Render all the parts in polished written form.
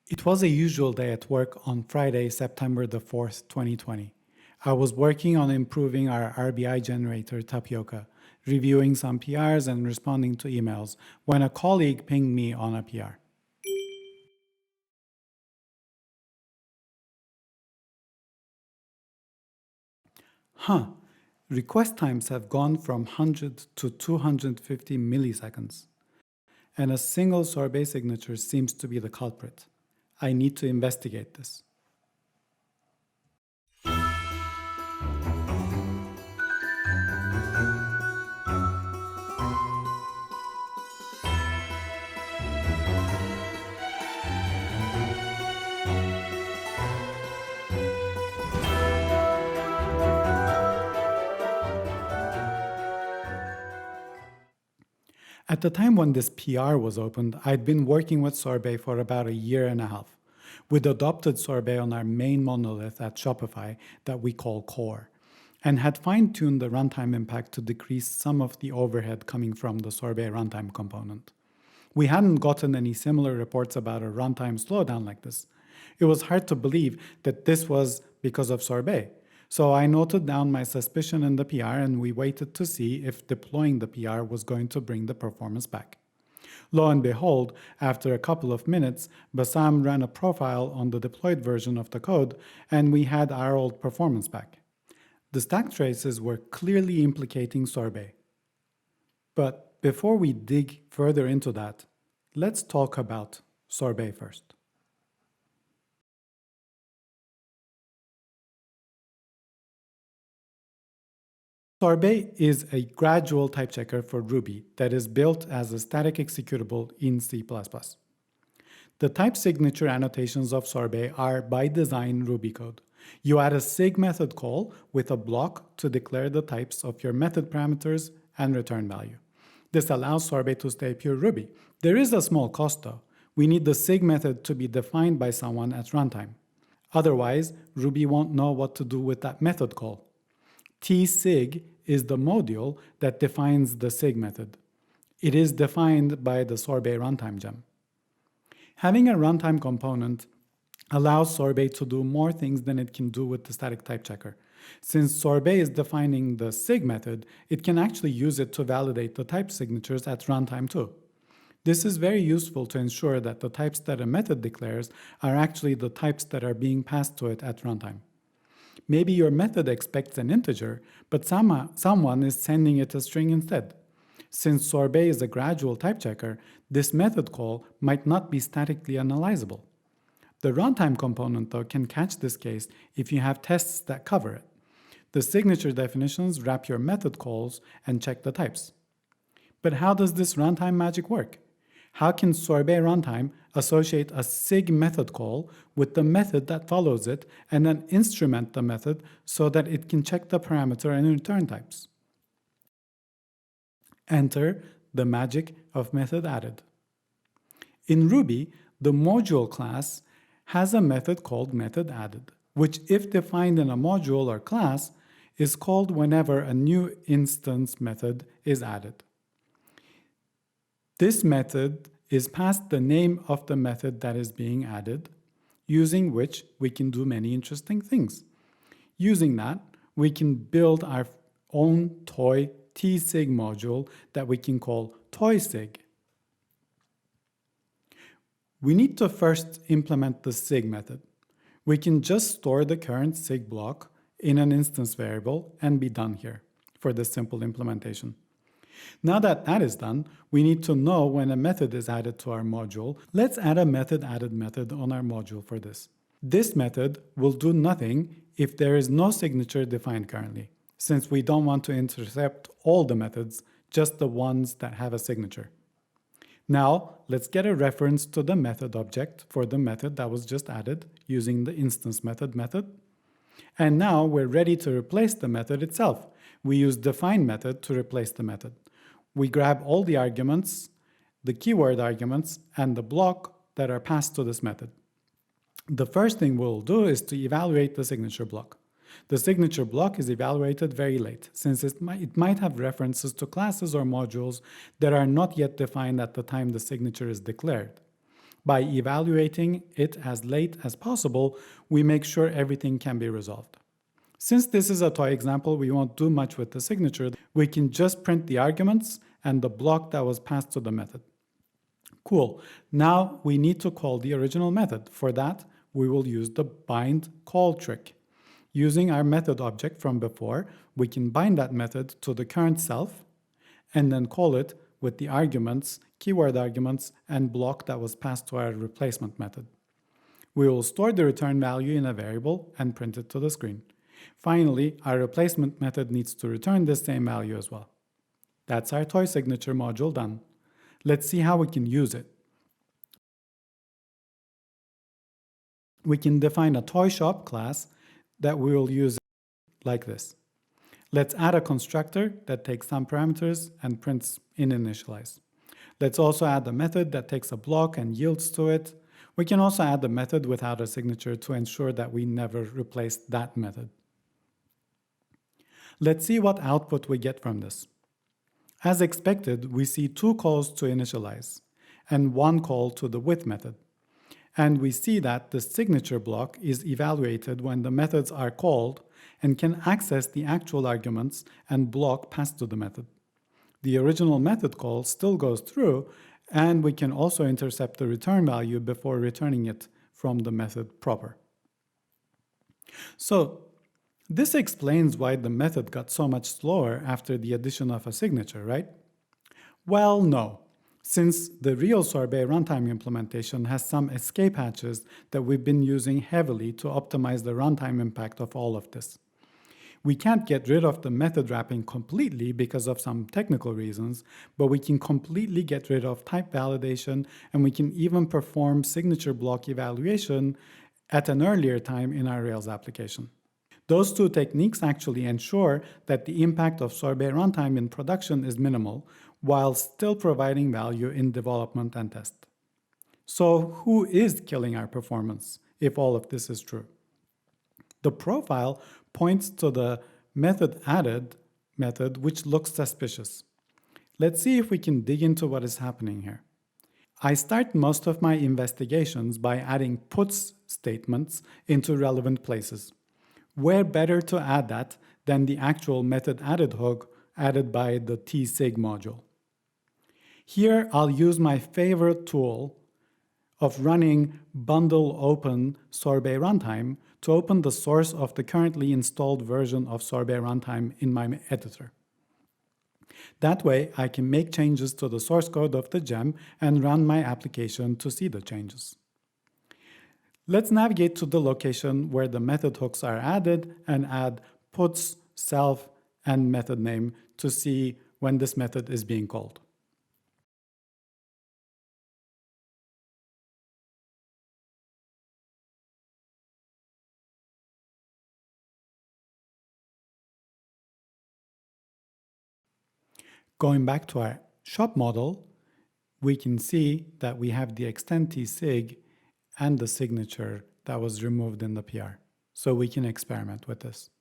It was a usual day at work on Friday, September the 4th, 2020. I was working on improving our RBI generator, Tapioca, reviewing some PRs and responding to emails when a colleague pinged me on a PR. Request times have gone from 100 to 250 milliseconds, and a single Sorbet signature seems to be the culprit. I need to investigate this. At the time when this PR was opened, I'd been working with Sorbet for about a year and a half. We'd adopted Sorbet on our main monolith at Shopify that we call core, and had fine-tuned the runtime impact to decrease some of the overhead coming from the Sorbet runtime component. We hadn't gotten any similar reports about a runtime slowdown like this. It was hard to believe that this was because of Sorbet. So I noted down my suspicion in the PR and we waited to see if deploying the PR was going to bring the performance back. Lo and behold, after a couple of minutes, Bassam ran a profile on the deployed version of the code and we had our old performance back. The stack traces were clearly implicating Sorbet. But before we dig further into that, let's talk about Sorbet first. Sorbet is a gradual type checker for Ruby that is built as a static executable in C++. The type signature annotations of Sorbet are by design Ruby code. You add a sig method call with a block to declare the types of your method parameters and return value. This allows Sorbet to stay pure Ruby. There is a small cost though. We need the sig method to be defined by someone at runtime. Otherwise, Ruby won't know what to do with that method call. tsig is the module that defines the sig method. It is defined by the Sorbet runtime gem. Having a runtime component allows Sorbet to do more things than it can do with the static type checker. Since Sorbet is defining the sig method, it can actually use it to validate the type signatures at runtime too. This is very useful to ensure that the types that a method declares are actually the types that are being passed to it at runtime. Maybe your method expects an integer, but someone is sending it a string instead. Since Sorbet is a gradual type checker, this method call might not be statically analyzable. The runtime component, though, can catch this case if you have tests that cover it. The signature definitions wrap your method calls and check the types. But how does this runtime magic work? How can Sorbet runtime associate a sig method call with the method that follows it and then instrument the method so that it can check the parameter and return types? Enter the magic of method added. In Ruby, the module class has a method called method added, which, if defined in a module or class, is called whenever a new instance method is added. This method is passed the name of the method that is being added, using which we can do many interesting things. Using that, we can build our own toy tsig module that we can call toysig. We need to first implement the sig method. We can just store the current sig block in an instance variable and be done here for this simple implementation. Now that that is done, we need to know when a method is added to our module. Let's add a method added method on our module for this. This method will do nothing if there is no signature defined currently, since we don't want to intercept all the methods, just the ones that have a signature. Now, let's get a reference to the method object for the method that was just added using the instance method. And now we're ready to replace the method itself. We use define method to replace the method. We grab all the arguments, the keyword arguments, and the block that are passed to this method. The first thing we'll do is to evaluate the signature block. The signature block is evaluated very late, since it might have references to classes or modules that are not yet defined at the time the signature is declared. By evaluating it as late as possible, we make sure everything can be resolved. Since this is a toy example, we won't do much with the signature. We can just print the arguments and the block that was passed to the method. Cool. Now we need to call the original method. For that, we will use the bind call trick. Using our method object from before, we can bind that method to the current self and then call it with the arguments, keyword arguments, and block that was passed to our replacement method. We will store the return value in a variable and print it to the screen. Finally, our replacement method needs to return the same value as well. That's our toy signature module done. Let's see how we can use it. We can define a toy shop class that we will use like this. Let's add a constructor that takes some parameters and prints in initialize. Let's also add a method that takes a block and yields to it. We can also add a method without a signature to ensure that we never replace that method. Let's see what output we get from this. As expected, we see 2 calls to initialize and 1 call to the with method. And we see that the signature block is evaluated when the methods are called and can access the actual arguments and block passed to the method. The original method call still goes through, and we can also intercept the return value before returning it from the method proper. So this explains why the method got so much slower after the addition of a signature, right? Well, no, since the real Sorbet runtime implementation has some escape hatches that we've been using heavily to optimize the runtime impact of all of this. We can't get rid of the method wrapping completely because of some technical reasons, but we can completely get rid of type validation, and we can even perform signature block evaluation at an earlier time in our Rails application. Those 2 techniques actually ensure that the impact of Sorbet runtime in production is minimal, while still providing value in development and test. So who is killing our performance if all of this is true? The profile points to the method added method, which looks suspicious. Let's see if we can dig into what is happening here. I start most of my investigations by adding puts statements into relevant places. Where better to add that than the actual method added hook added by the tsig module. Here I'll use my favorite tool of running bundle open Sorbet runtime to open the source of the currently installed version of Sorbet runtime in my editor. That way I can make changes to the source code of the gem and run my application to see the changes. Let's navigate to the location where the method hooks are added and add puts, self, and method name to see when this method is being called. Going back to our shop model, we can see that we have the extend tsig and the signature that was removed in the PR. So we can experiment with this.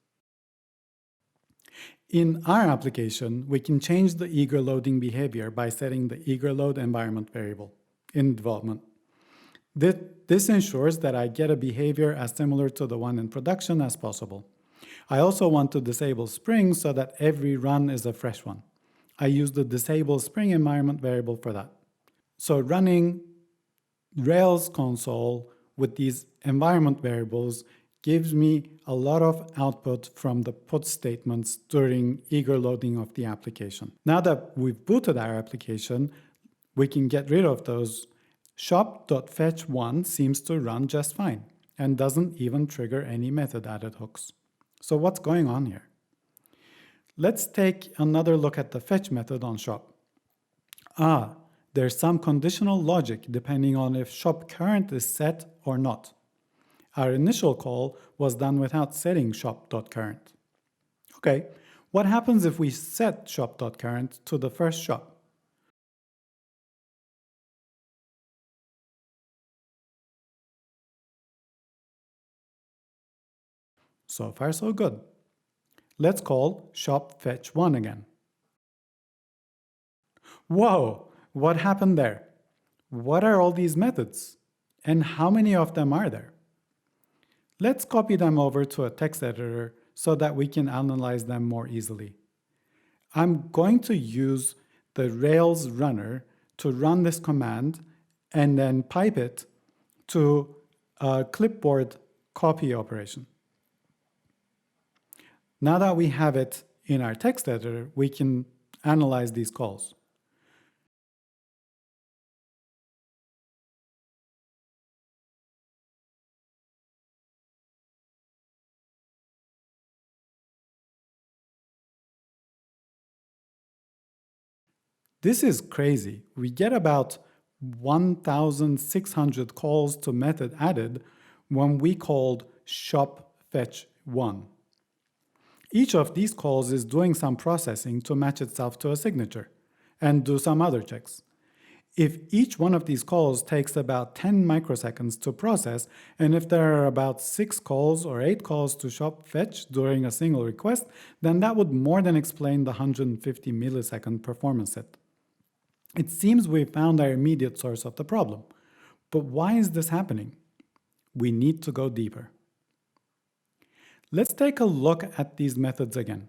In our application, we can change the eager loading behavior by setting the eager load environment variable in development. This ensures that I get a behavior as similar to the one in production as possible. I also want to disable Spring so that every run is a fresh one. I use the disable Spring environment variable for that. So running Rails console with these environment variables gives me a lot of output from the put statements during eager loading of the application. Now that we've booted our application, we can get rid of those. Shop.fetch1 seems to run just fine and doesn't even trigger any method added hooks. So what's going on here? Let's take another look at the fetch method on shop. There's some conditional logic depending on if shop current is set or not. Our initial call was done without setting shop.current. Okay, what happens if we set shop.current to the first shop? So far, so good. Let's call shop fetch1 again. Whoa, what happened there? What are all these methods? And how many of them are there? Let's copy them over to a text editor so that we can analyze them more easily. I'm going to use the Rails runner to run this command and then pipe it to a clipboard copy operation. Now that we have it in our text editor, we can analyze these calls. This is crazy. We get about 1,600 calls to method added when we called shop fetch 1. Each of these calls is doing some processing to match itself to a signature and do some other checks. If each one of these calls takes about 10 microseconds to process, and if there are about 6 calls or 8 calls to shop fetch during a single request, then that would more than explain the 150 millisecond performance hit. It seems we found our immediate source of the problem. But why is this happening? We need to go deeper. Let's take a look at these methods again.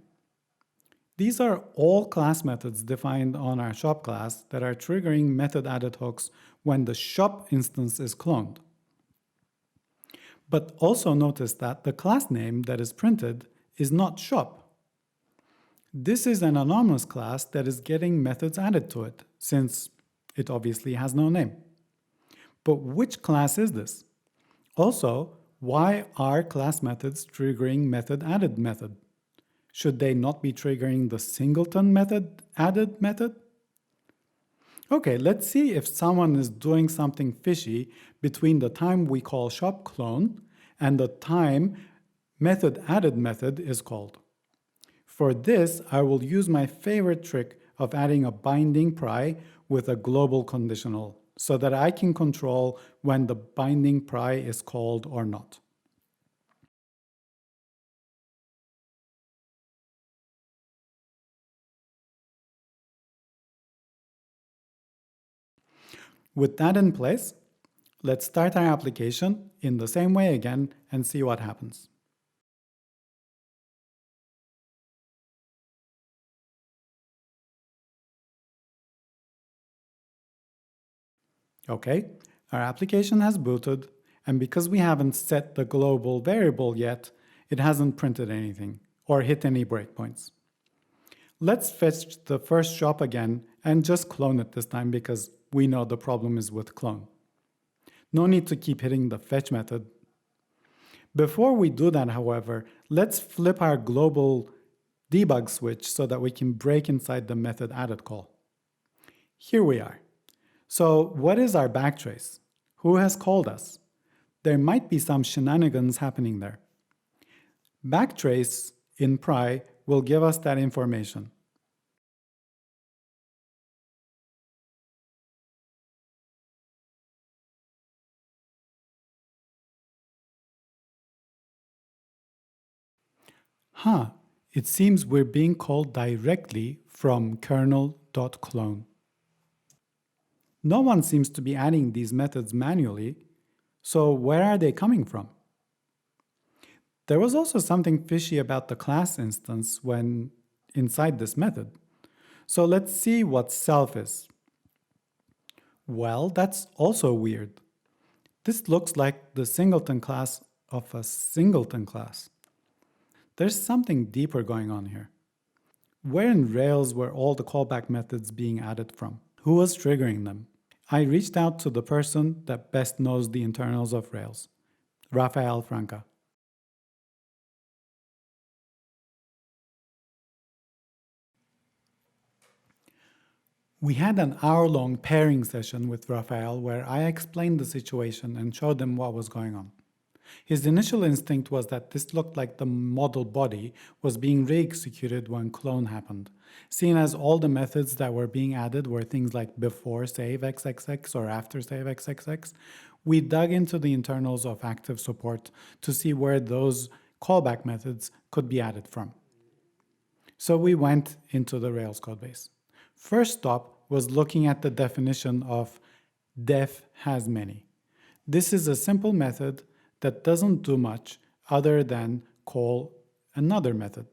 These are all class methods defined on our shop class that are triggering method added hooks when the shop instance is cloned. But also notice that the class name that is printed is not shop. This is an anonymous class that is getting methods added to it, since it obviously has no name. But which class is this? Also, why are class methods triggering method added method? Should they not be triggering the Singleton method added method? Okay, let's see if someone is doing something fishy between the time we call shop clone and the time method added method is called. For this, I will use my favorite trick of adding a binding pry with a global conditional so that I can control when the binding pry is called or not. With that in place, let's start our application in the same way again and see what happens. Okay, our application has booted, and because we haven't set the global variable yet, it hasn't printed anything or hit any breakpoints. Let's fetch the first shop again and just clone it this time because we know the problem is with clone. No need to keep hitting the fetch method. Before we do that, however, let's flip our global debug switch so that we can break inside the method added call. Here we are. So what is our backtrace? Who has called us? There might be some shenanigans happening there. Backtrace in pry will give us that information. It seems we're being called directly from kernel.clone. No one seems to be adding these methods manually, so where are they coming from? There was also something fishy about the class instance when inside this method. So let's see what self is. Well, that's also weird. This looks like the Singleton class of a Singleton class. There's something deeper going on here. Where in Rails were all the callback methods being added from? Who was triggering them? I reached out to the person that best knows the internals of Rails, Rafael Franca. We had an hour-long pairing session with Rafael where I explained the situation and showed him what was going on. His initial instinct was that this looked like the model body was being re-executed when clone happened. Seeing as all the methods that were being added were things like before save xxx or after save xxx, we dug into the internals of active support to see where those callback methods could be added from. So we went into the Rails codebase. First stop was looking at the definition of def has many. This is a simple method that doesn't do much other than call another method.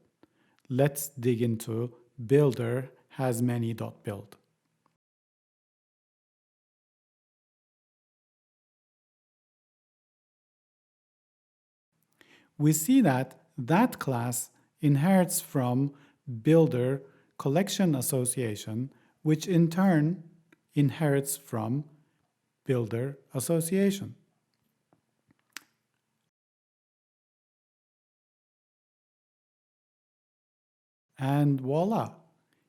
Let's dig into builder has many.build. We see that that class inherits from builder collection association, which in turn inherits from builder association. And voila,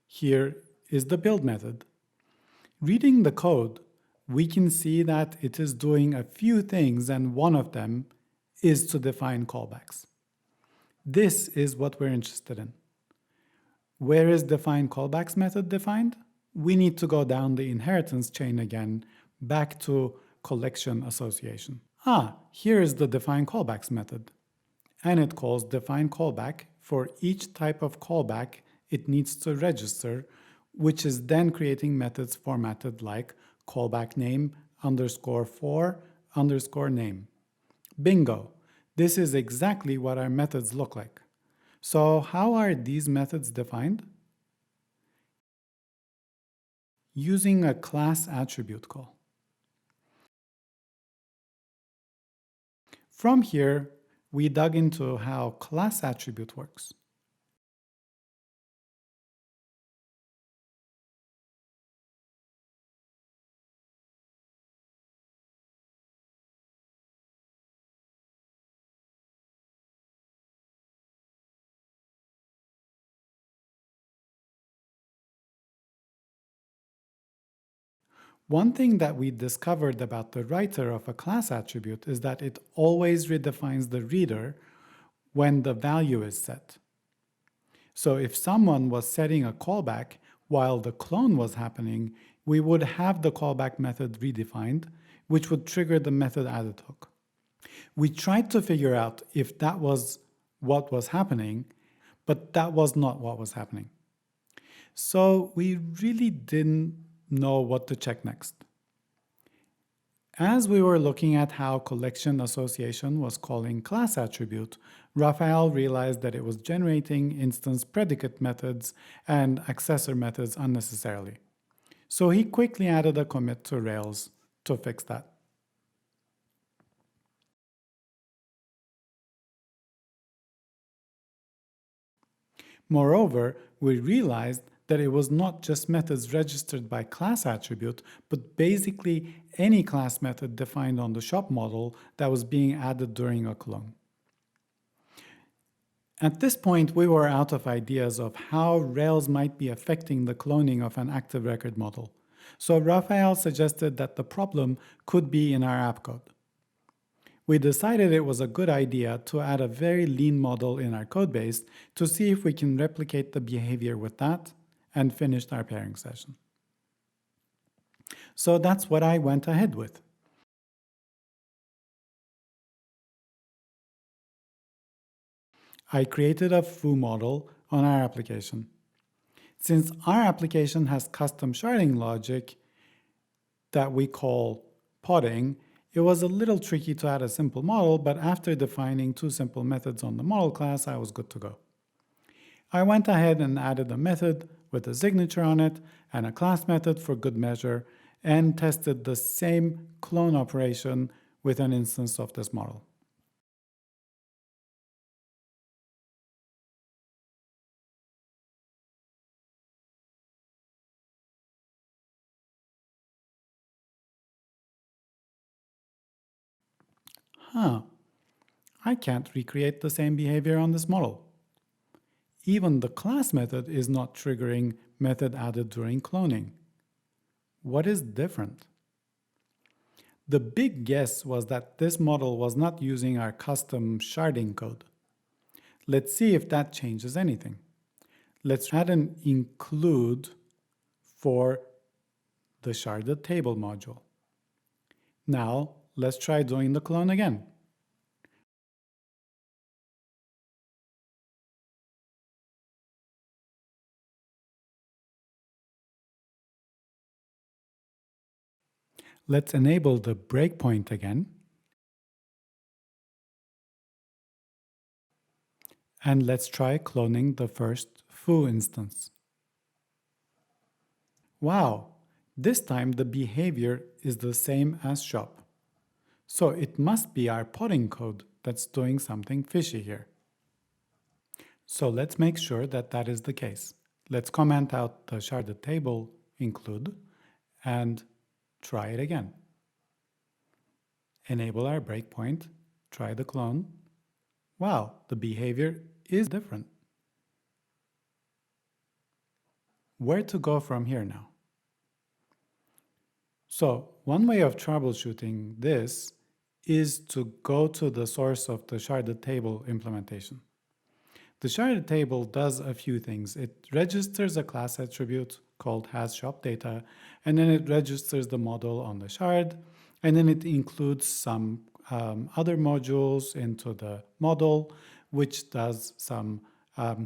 here is the build method. Reading the code, we can see that it is doing a few things, and one of them is to define callbacks. This is what we're interested in. Where is define callbacks method defined? We need to go down the inheritance chain again, back to collection association. Here is the define callbacks method. And it calls define callback for each type of callback it needs to register, which is then creating methods formatted like callback name _for _name. Bingo! This is exactly what our methods look like. So how are these methods defined? Using a class attribute call. From here, we dug into how class attribute works. One thing that we discovered about the writer of a class attribute is that it always redefines the reader when the value is set. So if someone was setting a callback while the clone was happening, we would have the callback method redefined, which would trigger the method added hook. We tried to figure out if that was what was happening, but that was not what was happening. So we really didn't know what to check next. As we were looking at how collection association was calling class attribute, Raphael realized that it was generating instance predicate methods and accessor methods unnecessarily. So he quickly added a commit to Rails to fix that. Moreover, we realized that it was not just methods registered by class attribute, but basically any class method defined on the shop model that was being added during a clone. At this point, we were out of ideas of how Rails might be affecting the cloning of an active record model. So Raphael suggested that the problem could be in our app code. We decided it was a good idea to add a very lean model in our codebase to see if we can replicate the behavior with that, and finished our pairing session. So that's what I went ahead with. I created a foo model on our application. Since our application has custom sharding logic that we call podding, it was a little tricky to add a simple model, but after defining two simple methods on the model class, I was good to go. I went ahead and added a method with a signature on it and a class method for good measure, and tested the same clone operation with an instance of this model. I can't recreate the same behavior on this model. Even the class method is not triggering method added during cloning. What is different? The big guess was that this model was not using our custom sharding code. Let's see if that changes anything. Let's add an include for the sharded table module. Now, let's try doing the clone again. Let's enable the breakpoint again. And let's try cloning the first foo instance. Wow, this time the behavior is the same as shop. So it must be our potting code that's doing something fishy here. So let's make sure that that is the case. Let's comment out the sharded table include and try it again. Enable our breakpoint, try the clone. Wow, the behavior is different. Where to go from here now? So one way of troubleshooting this is to go to the source of the sharded table implementation. The sharded table does a few things. It registers a class attribute called hasShopData, and then it registers the model on the shard, and then it includes some other modules into the model, which does some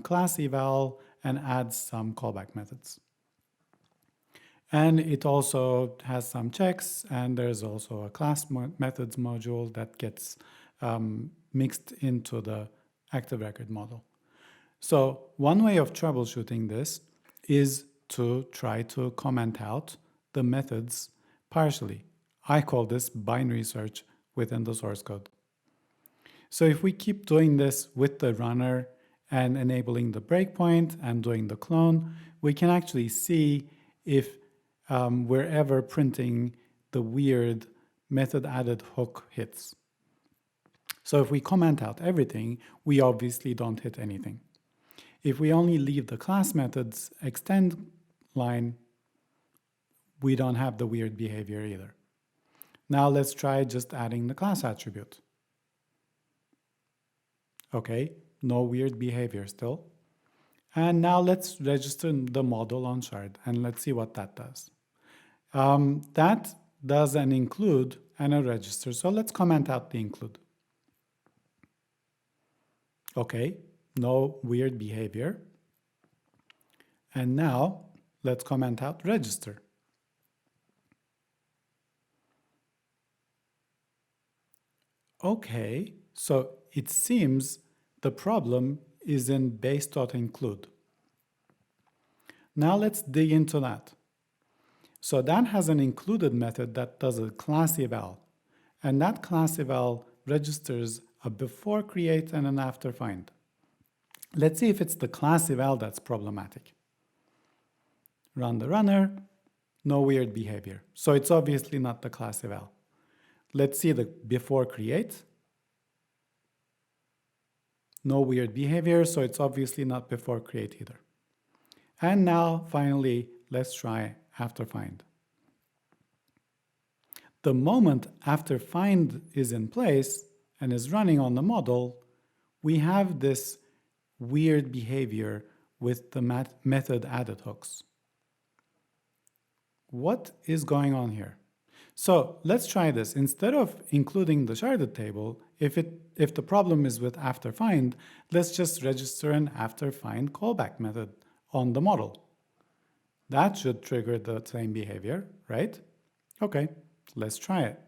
class eval and adds some callback methods. And it also has some checks, and there's also a class methods module that gets mixed into the active record model. So one way of troubleshooting this is to try to comment out the methods partially. I call this binary search within the source code. So if we keep doing this with the runner and enabling the breakpoint and doing the clone, we can actually see if we're ever printing the weird method added hook hits. So if we comment out everything, we obviously don't hit anything. If we only leave the class methods extend line, we don't have the weird behavior either. Now let's try just adding the class attribute. Okay, no weird behavior still. And now let's register the model on shard and let's see what that does. That does an include and a register. So let's comment out the include. Okay, no weird behavior. And now let's comment out register. Okay, so it seems the problem is in base.include. Now let's dig into that. So that has an included method that does a class eval, and that class eval registers a before create and an after find. Let's see if it's the class eval that's problematic. Run the runner, no weird behavior. So it's obviously not the class eval. Let's see the before create. No weird behavior, so it's obviously not before create either. And now, finally, let's try after find. The moment after find is in place and is running on the model, we have this weird behavior with the method added hooks. What is going on here? So let's try this. Instead of including the sharded table, if the problem is with after find, let's just register an after find callback method on the model. That should trigger the same behavior, right? Okay, let's try it.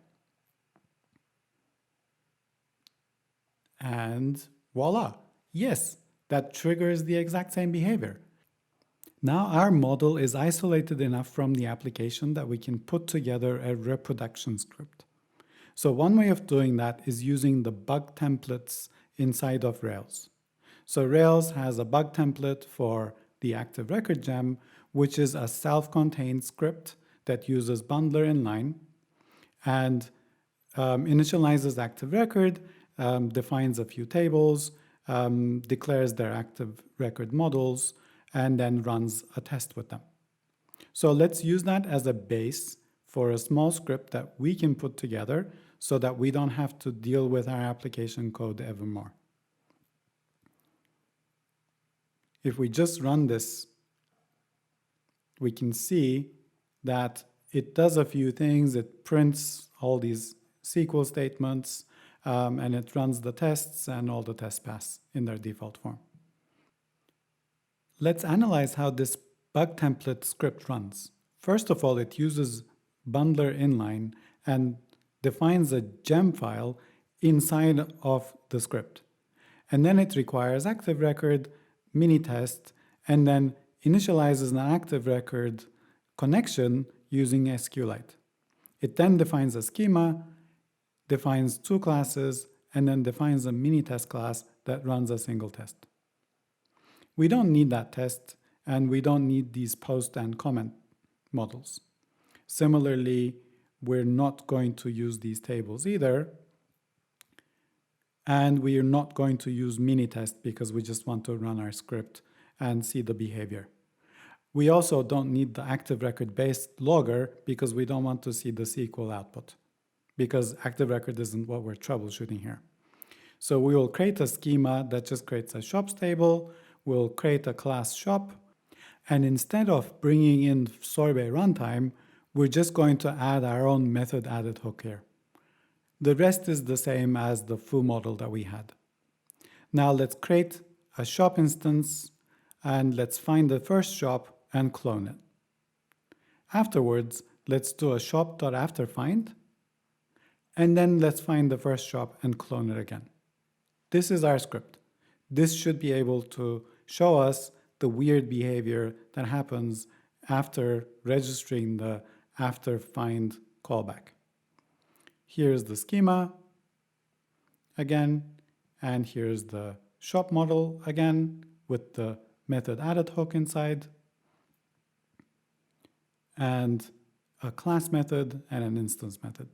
And voila, yes, that triggers the exact same behavior. Now our model is isolated enough from the application that we can put together a reproduction script. So one way of doing that is using the bug templates inside of Rails. So Rails has a bug template for the active record gem, which is a self-contained script that uses bundler inline and initializes active record, defines a few tables, declares their active record models, and then runs a test with them. So let's use that as a base for a small script that we can put together so that we don't have to deal with our application code ever more. If we just run this, we can see that it does a few things. It prints all these SQL statements, and it runs the tests, and all the tests pass in their default form. Let's analyze how this bug template script runs. First of all, it uses bundler inline and defines a gem file inside of the script. and then it requires active record, mini test, and then initializes an active record connection using SQLite. It then defines a schema, defines two classes, and then defines a mini test class that runs a single test. We don't need that test, and we don't need these post and comment models. Similarly, we're not going to use these tables either, and we are not going to use mini test because we just want to run our script and see the behavior. We also don't need the active record based logger because we don't want to see the SQL output, because active record isn't what we're troubleshooting here. So we will create a schema that just creates a shops table. We'll create a class shop. And instead of bringing in Sorbet runtime, we're just going to add our own method added hook here. The rest is the same as the foo model that we had. Now let's create a shop instance and let's find the first shop and clone it. Afterwards, let's do a shop.afterFind, and then let's find the first shop and clone it again. This is our script. This should be able to show us the weird behavior that happens after registering the after find callback. Here's the schema again, and here's the shop model again with the method added hook inside, and a class method and an instance method.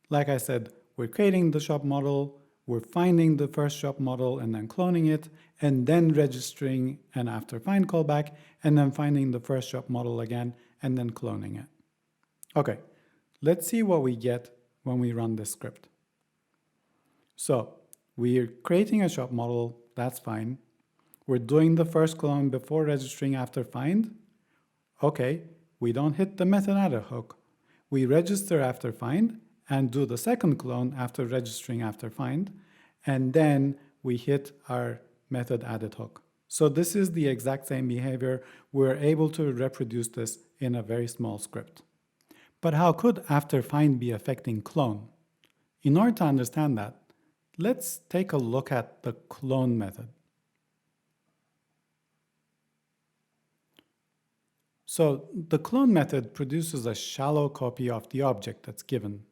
Like I said, we're creating the shop model, we're finding the first shop model and then cloning it, and then registering an after find callback, and then finding the first shop model again, and then cloning it. Okay, let's see what we get when we run this script. So we're creating a shop model, that's fine. We're doing the first clone before registering after find. Okay, we don't hit the method added hook. We register after find and do the second clone after registering after find, and then we hit our method added hook. So this is the exact same behavior. We're able to reproduce this in a very small script. But how could after find be affecting clone? In order to understand that, let's take a look at the clone method. So the clone method produces a shallow copy of the object that's given.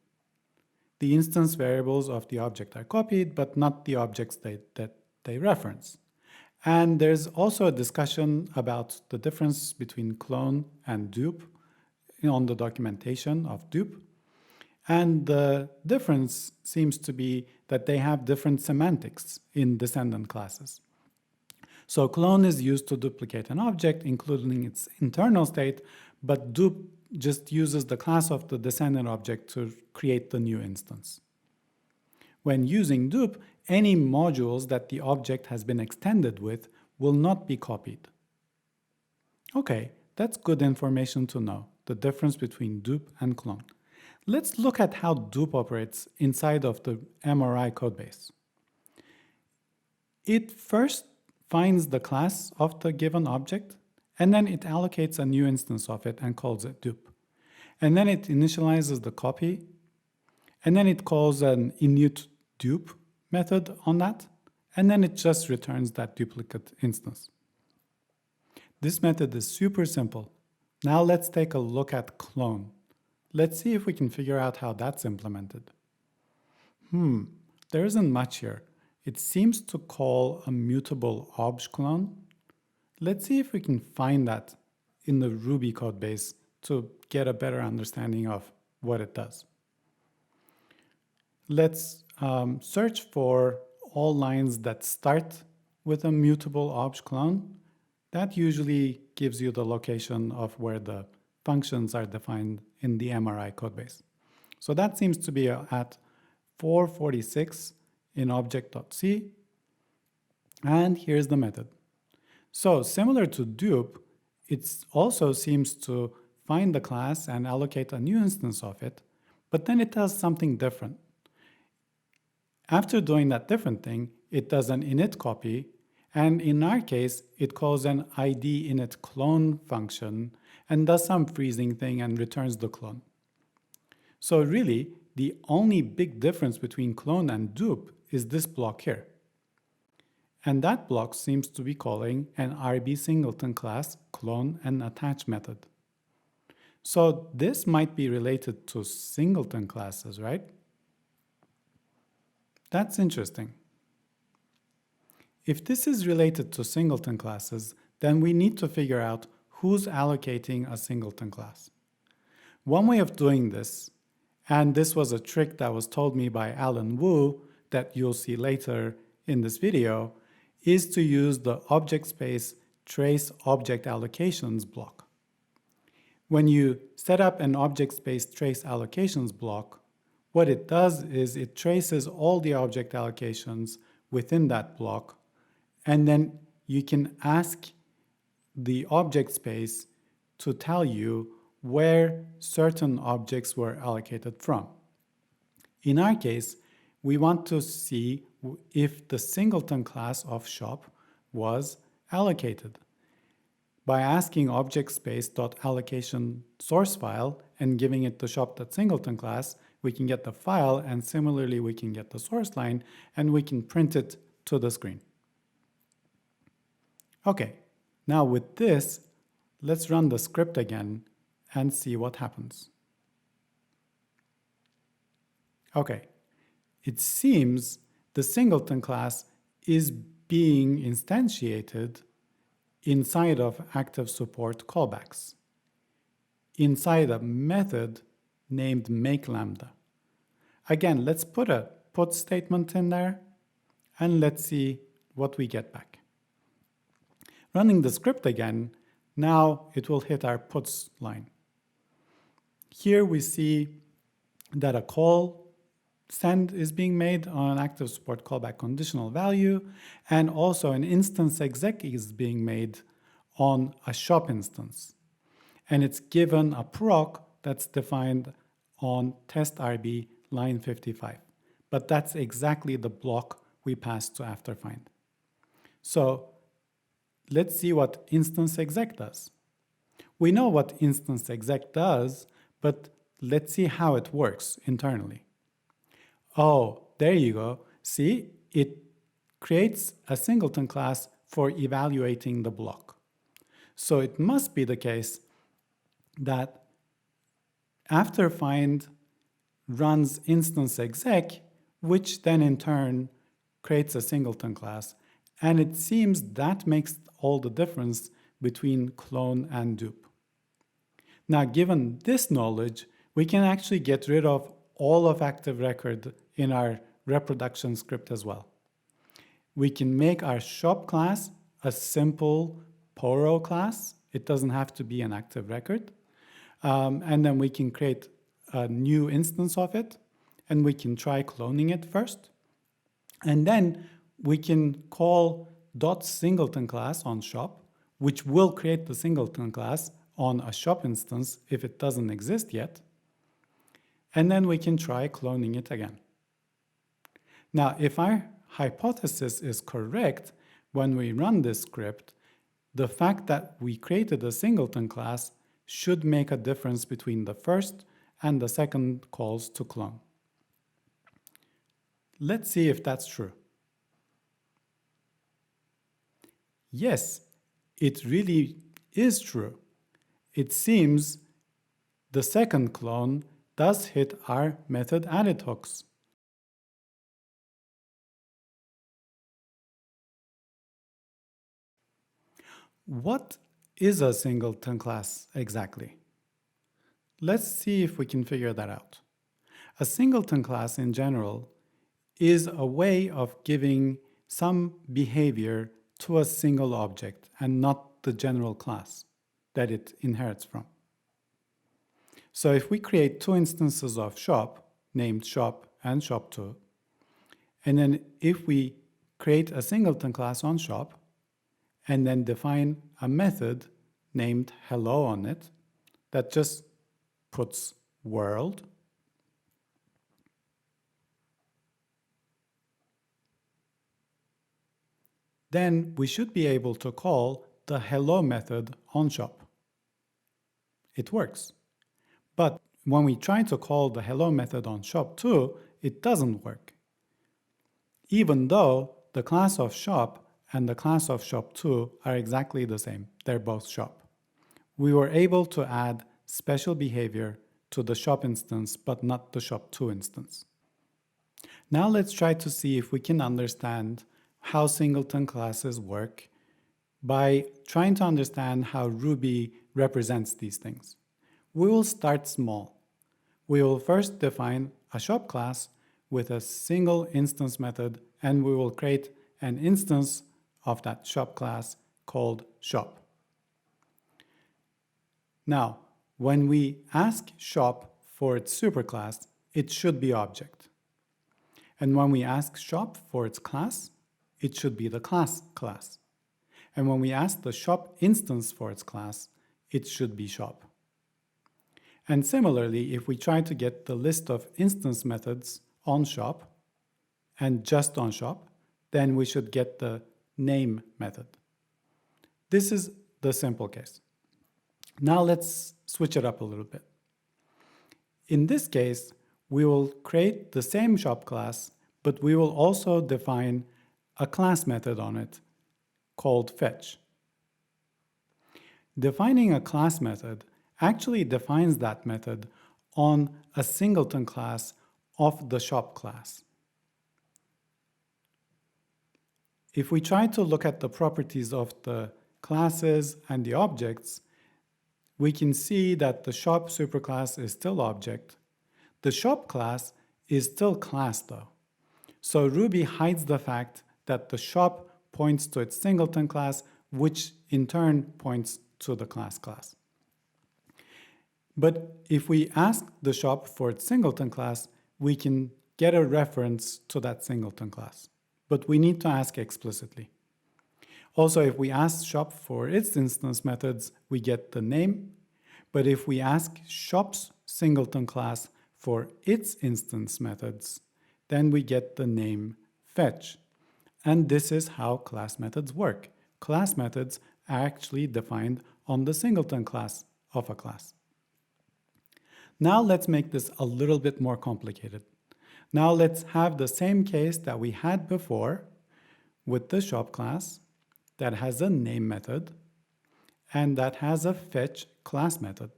The instance variables of the object are copied, but not the objects that they reference. And there's also a discussion about the difference between clone and dupe on the documentation of dupe. And the difference seems to be that they have different semantics in descendant classes. So clone is used to duplicate an object, including its internal state, but dupe just uses the class of the descendant object to create the new instance. When using dupe, any modules that the object has been extended with will not be copied. Okay, that's good information to know, the difference between dupe and clone. Let's look at how dupe operates inside of the MRI codebase. It first finds the class of the given object, and then it allocates a new instance of it and calls it dupe. And then it initializes the copy, and then it calls an init dupe method on that, and then it just returns that duplicate instance. This method is super simple. Now let's take a look at clone. Let's see if we can figure out how that's implemented. There isn't much here. It seems to call a mutable obj clone. Let's see if we can find that in the Ruby code base to get a better understanding of what it does. Let's search for all lines that start with a mutable obj clone. That usually gives you the location of where the functions are defined in the MRI codebase. So that seems to be at 446 in object.c. And here's the method. So similar to dupe, it also seems to find the class and allocate a new instance of it, but then it does something different. After doing that different thing, it does an init copy, and in our case, it calls an id init clone function and does some freezing thing and returns the clone. So really, the only big difference between clone and dupe is this block here. And that block seems to be calling an RB singleton class clone and attach method. So this might be related to singleton classes, right? That's interesting. If this is related to singleton classes, then we need to figure out who's allocating a singleton class. One way of doing this, and this was a trick that was told me by Alan Wu that you'll see later in this video, is to use the object space trace object allocations block. When you set up an object space trace allocations block, what it does is it traces all the object allocations within that block, and then you can ask the object space to tell you where certain objects were allocated from. In our case, we want to see if the singleton class of shop was allocated. By asking object space.allocation source file and giving it the shop.singleton class, we can get the file, and similarly we can get the source line, and we can print it to the screen. Okay, now with this, let's run the script again and see what happens. Okay, it seems the singleton class is being instantiated inside of active support callbacks, inside a method named makeLambda. Again, let's put a put statement in there, and let's see what we get back. Running the script again, now it will hit our puts line. Here we see that a call send is being made on an active support callback conditional value, and also an instance exec is being made on a shop instance. And it's given a proc that's defined on test RB line 55. But that's exactly the block we passed to afterfind. So let's see what instance exec does. We know what instance exec does, but let's see how it works internally. Oh, there you go. See, it creates a singleton class for evaluating the block. So it must be the case that afterfind runs instance exec, which then in turn creates a singleton class. And it seems that makes all the difference between clone and dupe. Now, given this knowledge, we can actually get rid of all of active record in our reproduction script as well. We can make our shop class a simple Poro class. It doesn't have to be an active record. And then we can create a new instance of it, and we can try cloning it first. And then we can call .singleton class on shop, which will create the singleton class on a shop instance if it doesn't exist yet. And then we can try cloning it again. Now, if our hypothesis is correct, when we run this script, the fact that we created a singleton class should make a difference between the first and the second calls to clone. Let's see if that's true. Yes, it really is true. It seems the second clone does hit our method added hooks. What is a singleton class exactly? Let's see if we can figure that out. A singleton class in general is a way of giving some behavior to a single object and not the general class that it inherits from. So if we create two instances of shop, named shop and shop2, and then if we create a singleton class on shop, and then define a method named hello on it that just puts world, then we should be able to call the hello method on shop. It works. But when we try to call the hello method on shop2, it doesn't work. Even though the class of shop and the class of shop2 are exactly the same. They're both shop. We were able to add special behavior to the shop instance, but not the shop2 instance. Now let's try to see if we can understand how singleton classes work by trying to understand how Ruby represents these things. We will start small. We will first define a shop class with a single instance method, and we will create an instance of that shop class called shop. Now, when we ask shop for its superclass, it should be object. And when we ask shop for its class, it should be the class. And when we ask the shop instance for its class, it should be shop. And similarly, if we try to get the list of instance methods on shop and just on shop, then we should get the name method. This is the simple case. Now let's switch it up a little bit. In this case, we will create the same shop class, but we will also define a class method on it called fetch. Defining a class method actually defines that method on a singleton class of the shop class. If we try to look at the properties of the classes and the objects, we can see that the shop superclass is still object. The shop class is still class though. So Ruby hides the fact that the shop points to its singleton class, which in turn points to the class. But if we ask the shop for its singleton class, we can get a reference to that singleton class. But we need to ask explicitly. Also, if we ask shop for its instance methods, we get the name. But if we ask shop's singleton class for its instance methods, then we get the name fetch. And this is how class methods work. Class methods are actually defined on the singleton class of a class. Now let's make this a little bit more complicated. Now let's have the same case that we had before with the shop class that has a name method and that has a fetch class method.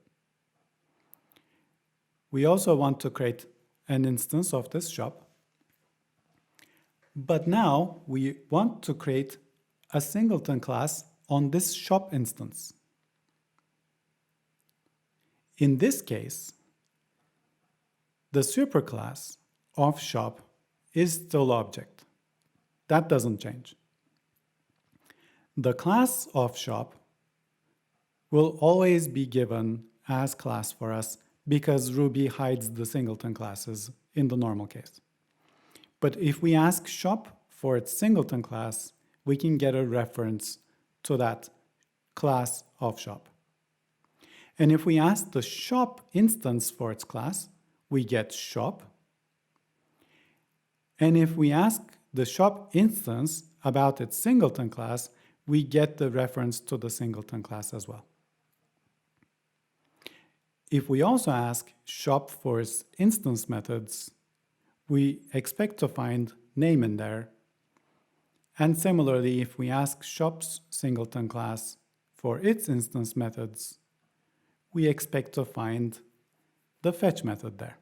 We also want to create an instance of this shop. But now we want to create a singleton class on this shop instance. In this case, the superclass of shop is still object. That doesn't change. The class of shop will always be given as class for us because Ruby hides the singleton classes in the normal case. But if we ask shop for its singleton class, we can get a reference to that class of shop. And if we ask the shop instance for its class, we get shop. And if we ask the shop instance about its singleton class, we get the reference to the singleton class as well. If we also ask shop for its instance methods, we expect to find name in there. And similarly, if we ask shop's singleton class for its instance methods, we expect to find the fetch method there.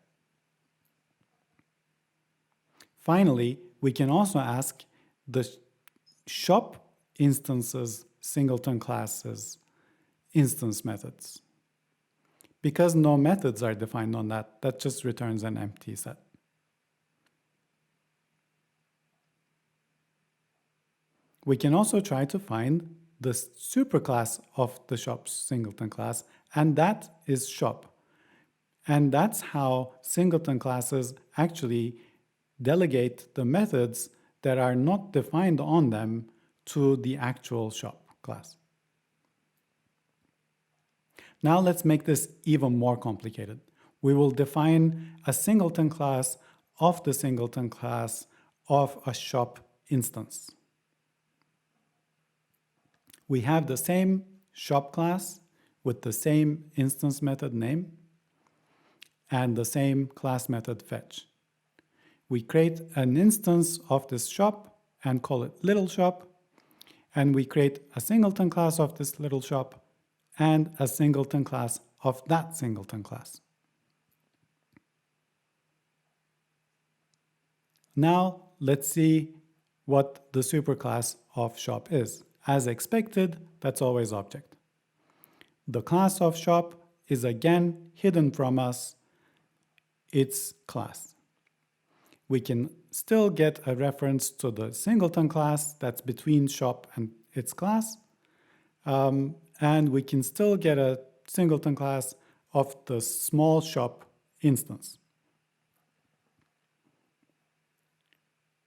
Finally, we can also ask the shop instance's singleton classes instance methods. Because no methods are defined on that, that just returns an empty set. We can also try to find the superclass of the shop's singleton class, and that is shop. And that's how singleton classes actually delegate the methods that are not defined on them to the actual shop class. Now let's make this even more complicated. We will define a singleton class of the singleton class of a shop instance. We have the same shop class with the same instance method name and the same class method fetch. We create an instance of this shop and call it little shop. and we create a singleton class of this little shop and a singleton class of that singleton class. Now let's see what the superclass of shop is. As expected, that's always object. The class of shop is again hidden from us, its class. We can still get a reference to the singleton class that's between shop and its class, and we can still get a singleton class of the small shop instance.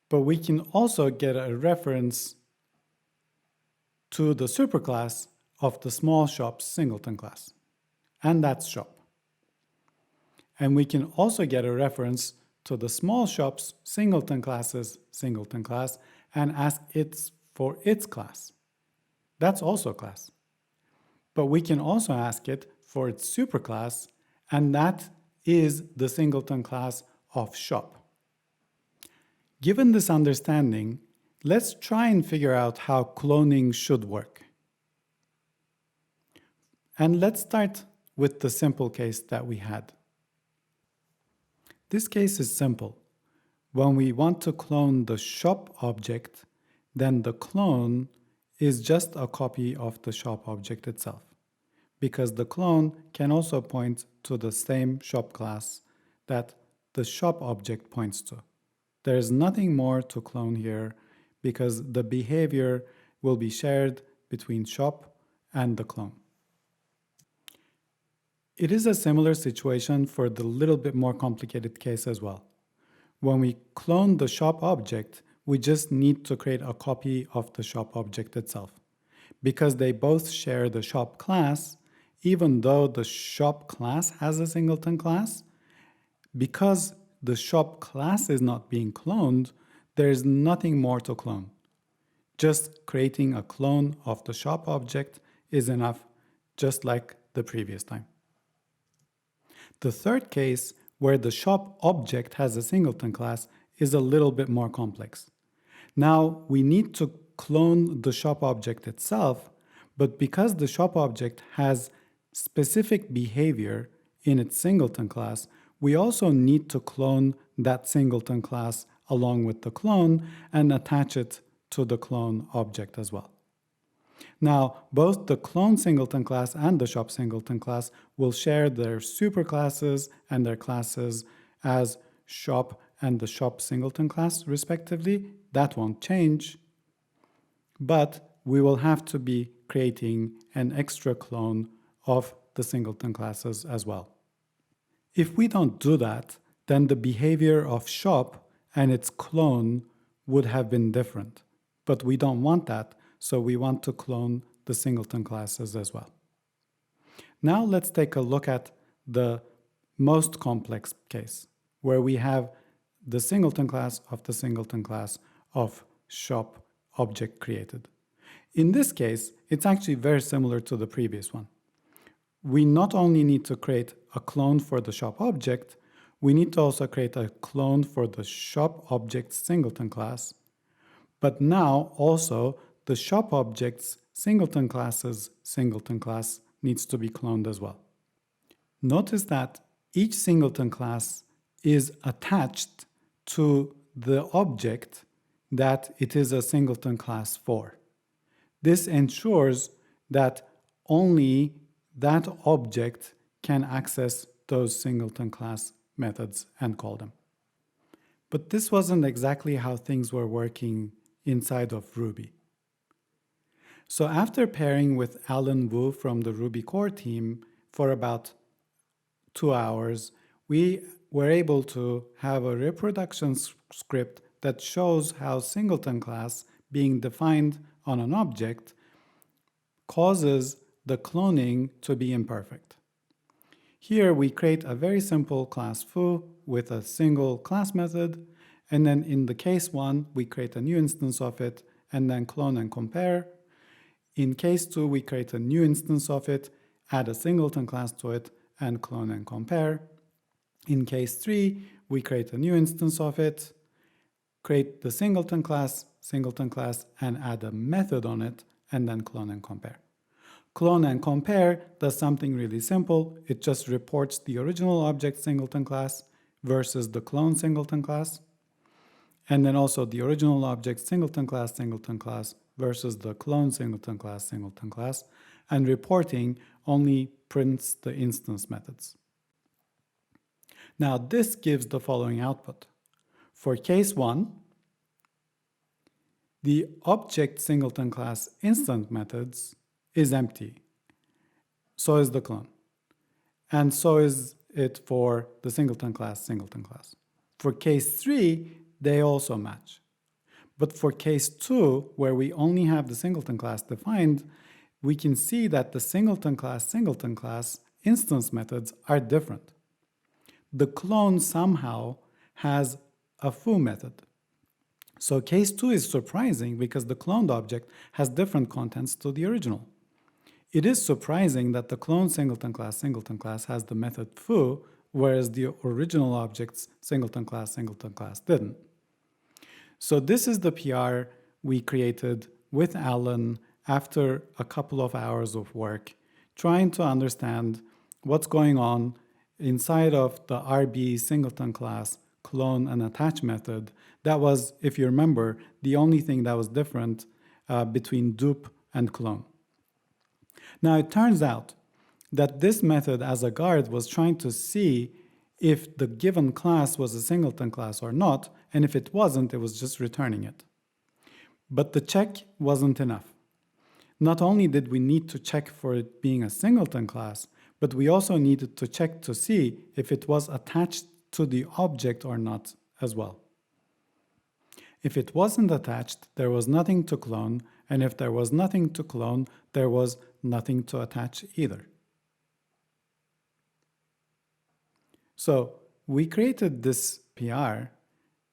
But we can also get a reference to the superclass of the small shop's singleton class, and that's shop. And we can also get a reference to the small shop's singleton class's singleton class and ask it for its class. That's also class. But we can also ask it for its superclass, and that is the singleton class of shop. Given this understanding, let's try and figure out how cloning should work. And let's start with the simple case that we had. This case is simple. When we want to clone the shop object, then the clone is just a copy of the shop object itself, because the clone can also point to the same shop class that the shop object points to. There is nothing more to clone here because the behavior will be shared between shop and the clone. It is a similar situation for the little bit more complicated case as well. When we clone the shop object, we just need to create a copy of the shop object itself. Because they both share the shop class, even though the shop class has a singleton class, because the shop class is not being cloned, there is nothing more to clone. Just creating a clone of the shop object is enough, just like the previous time. The third case, where the shop object has a singleton class, is a little bit more complex. Now, we need to clone the shop object itself, but because the shop object has specific behavior in its singleton class, we also need to clone that singleton class along with the clone and attach it to the clone object as well. Now, both the clone singleton class and the shop singleton class will share their superclasses and their classes as shop and the shop singleton class, respectively. That won't change, but we will have to be creating an extra clone of the singleton classes as well. If we don't do that, then the behavior of shop and its clone would have been different. But we don't want that, so we want to clone the singleton classes as well. Now let's take a look at the most complex case, where we have the singleton class of the singleton class of shop object created. In this case, it's actually very similar to the previous one. We not only need to create a clone for the shop object, we need to also create a clone for the shop object's singleton class. But now also the shop object's singleton class's singleton class needs to be cloned as well. Notice that each singleton class is attached to the object that it is a singleton class for. This ensures that only that object can access those singleton class methods and call them. But this wasn't exactly how things were working inside of Ruby. So after pairing with Alan Wu from the Ruby core team for about 2 hours, we were able to have a reproduction script that shows how singleton class being defined on an object causes the cloning to be imperfect. Here we create a very simple class foo with a single class method, and then in the case 1 we create a new instance of it and then clone and compare. In case 2 we create a new instance of it, add a singleton class to it and clone and compare. In case 3 we create a new instance of it, create the singleton class, and add a method on it, and then clone and compare. Clone and compare does something really simple. It just reports the original object singleton class versus the clone singleton class, and then also the original object singleton class versus the clone singleton class, and reporting only prints the instance methods. Now this gives the following output. For case 1, the object singleton class instant methods is empty. So is the clone. And so is it for the singleton class. For case 3, they also match. But for case 2, where we only have the singleton class defined, we can see that the singleton class instance methods are different. The clone somehow has a foo method. So case 2 is surprising because the cloned object has different contents to the original. It is surprising that the clone singleton class has the method foo, whereas the original object's singleton class didn't. So this is the PR we created with Alan after a couple of hours of work, trying to understand what's going on inside of the RB singleton class clone and attach method. That was, if you remember, the only thing that was different between dupe and clone. Now it turns out that this method as a guard was trying to see if the given class was a singleton class or not, and if it wasn't, it was just returning it. But the check wasn't enough. Not only did we need to check for it being a singleton class, but we also needed to check to see if it was attached to the object or not as well. If it wasn't attached, there was nothing to clone, and if there was nothing to clone, there was nothing to attach either. So we created this PR,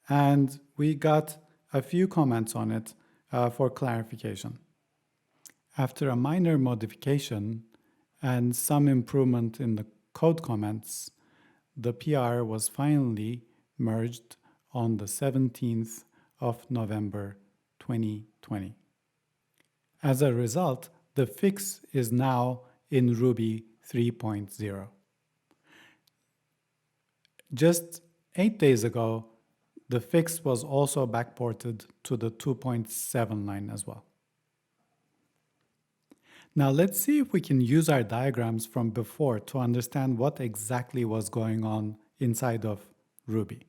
and we got a few comments on it for clarification. After a minor modification and some improvement in the code comments, the PR was finally merged on the 17th of November 2020. As a result, the fix is now in Ruby 3.0. Just 8 days ago, the fix was also backported to the 2.7 line as well. Now let's see if we can use our diagrams from before to understand what exactly was going on inside of Ruby.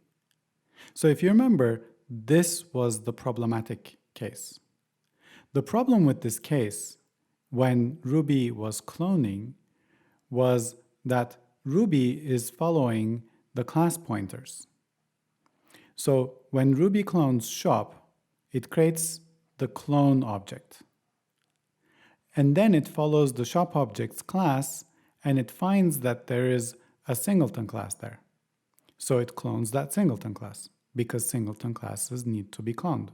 So if you remember, this was the problematic case. The problem with this case, when Ruby was cloning, was that Ruby is following the class pointers. So when Ruby clones shop, it creates the clone object. And then it follows the shop object's class, and it finds that there is a singleton class there. So it clones that singleton class, because singleton classes need to be cloned.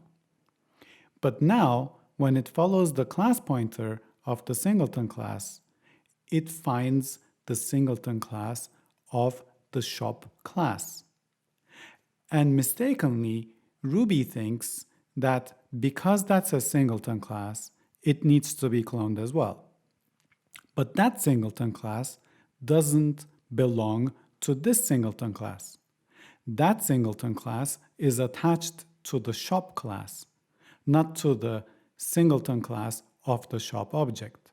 But now, when it follows the class pointer of the singleton class, it finds the singleton class of the shop class. And mistakenly, Ruby thinks that because that's a singleton class, it needs to be cloned as well. But that singleton class doesn't belong to this singleton class. That singleton class is attached to the shop class, not to the singleton class of the shop object.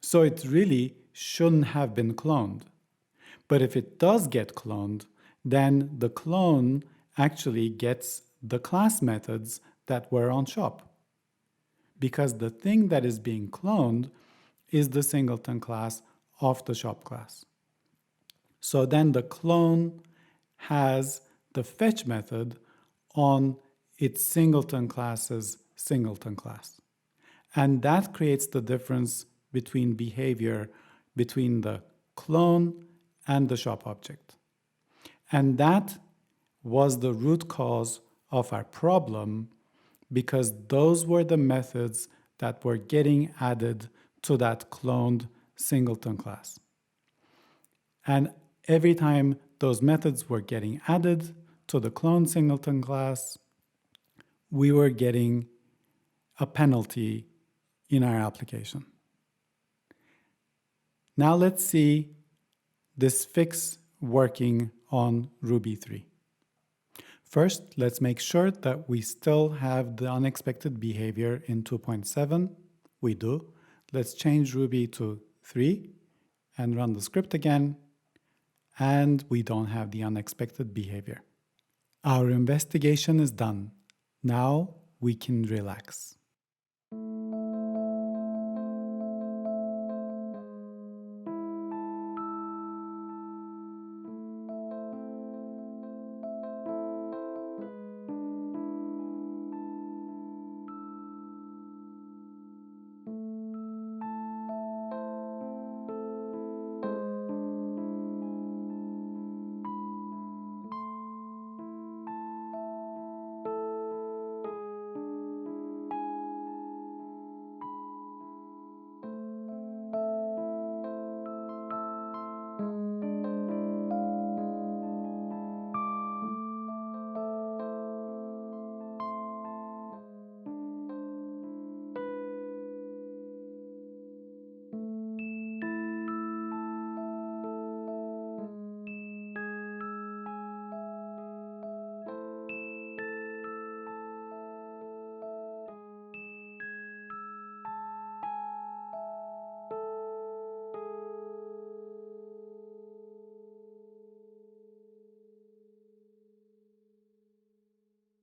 So it really shouldn't have been cloned. But if it does get cloned, then the clone actually gets the class methods that were on shop. Because the thing that is being cloned is the singleton class of the shop class. So then the clone has the fetch method on its singleton class's singleton class. And that creates the difference between behavior between the clone and the shop object. And that was the root cause of our problem, because those were the methods that were getting added to that cloned singleton class. And every time those methods were getting added to the cloned singleton class, we were getting a penalty in our application. Now let's see this fix working on Ruby 3. First, let's make sure that we still have the unexpected behavior in 2.7. We do. Let's change Ruby to 3 and run the script again. And we don't have the unexpected behavior. Our investigation is done. Now we can relax.